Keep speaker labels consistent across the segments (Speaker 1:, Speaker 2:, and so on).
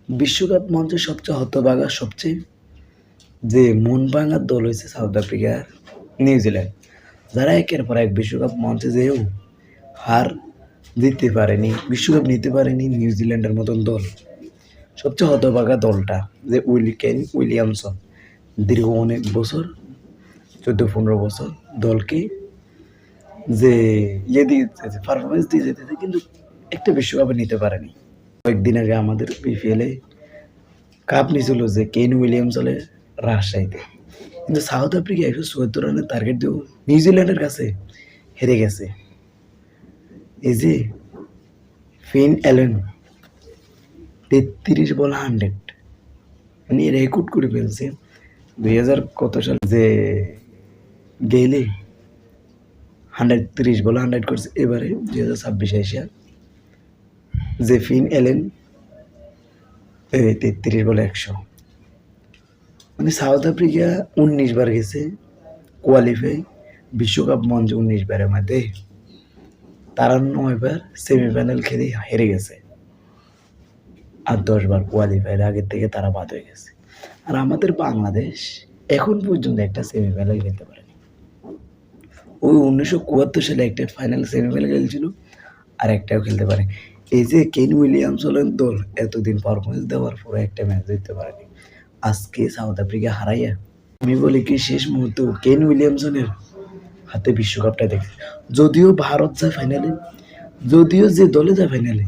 Speaker 1: বিশ্বকাপ মঞ্চে সবচেয়ে হতভাগা সবচেয়ে যে মন ভাঙার দল হয়েছে সাউথ আফ্রিকা আর নিউজিল্যান্ড, যারা একের পর এক বিশ্বকাপ মঞ্চে যেও হার দিতে পারেনি, বিশ্বকাপ নিতে পারেনি নিউজিল্যান্ডের মতন দল। সবচেয়ে হতভাগা দলটা যে কেন উইলিয়ামসন দীর্ঘ অনেক বছর 14-15 বছর দলকে যে পারফরমেন্স দিয়ে যেতেছে, কিন্তু একটা বিশ্বকাপে নিতে পারেনি। কয়েকদিন আগে আমাদের বিপিএলে কাপ নিয়েছিল যে কেন উইলিয়ামসনের রাজশাহীতে, কিন্তু সাউথ আফ্রিকা 174 রানের টার্গেট দিয়েও নিউজিল্যান্ডের কাছে হেরে গেছে। এই যে ফিন অ্যালেন 33 বলে 100 মানে রেকর্ড করে ফেলছে। 2000 কত সাল যে গেলে 130 বলে 100 করছে, এবারে 2026 এশিয়া যে ফিন অ্যালেন 33 বলে 100। মানে সাউথ আফ্রিকা 19 বার গেছে কোয়ালিফাই বিশ্বকাপ মঞ্চে, 19 বারের মধ্যে তারা 9 বার সেমিফাইনাল খেলে হেরে গেছে, আর 10 বার কোয়ালিফাইয়ের আগের থেকে তারা বাদ হয়ে গেছে। আর আমাদের বাংলাদেশ এখন পর্যন্ত একটা সেমিফাইনাল খেলতে পারেনি। ওই 1974 সালে একটা ফাইনাল সেমিফাইনাল খেলছিল, আর একটাও খেলতে পারে। এই যে কেন উইলিয়ামসনের দল এতদিন পারফরমেন্স দেওয়ার পরে একটা ম্যাচ জিততে পারেনি, আজকে সাউথ আফ্রিকা হারাইয়া আমি বলি কি শেষ মুহূর্তে কেন উইলিয়ামসনের হাতে বিশ্বকাপটা দেখছে। যদিও ভারত যায় ফাইনালে, যদিও যে দলে যায় ফাইনালে,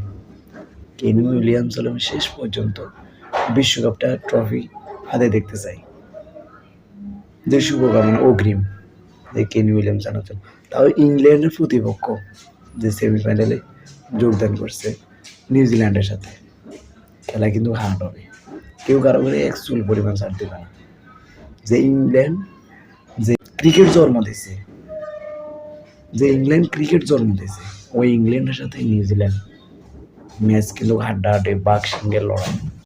Speaker 1: কেন উইলিয়ামসন আমি শেষ পর্যন্ত বিশ্বকাপটা ট্রফি হাতে দেখতে চাই। যে শুভকামনা অগ্রিম যে কেন উইলিয়ামসন আছেন, তাও ইংল্যান্ডের প্রতিপক্ষ যে সেমিফাইনালে যোগদান করছে নিউজিল্যান্ডের সাথে, খেলা কিন্তু হার্ড হবে, কেউ কারো করে এক চুল পরিমাণ ছাড় দেবে না। যে ইংল্যান্ড যে ক্রিকেট জন্ম দিয়েছে, যে ইংল্যান্ড ক্রিকেট জন্ম দিয়েছে, ওই ইংল্যান্ডের সাথে নিউজিল্যান্ড ম্যাচ কিন্তু হাড্ডাহাড্ডি বাঘ সিংহের লড়াই।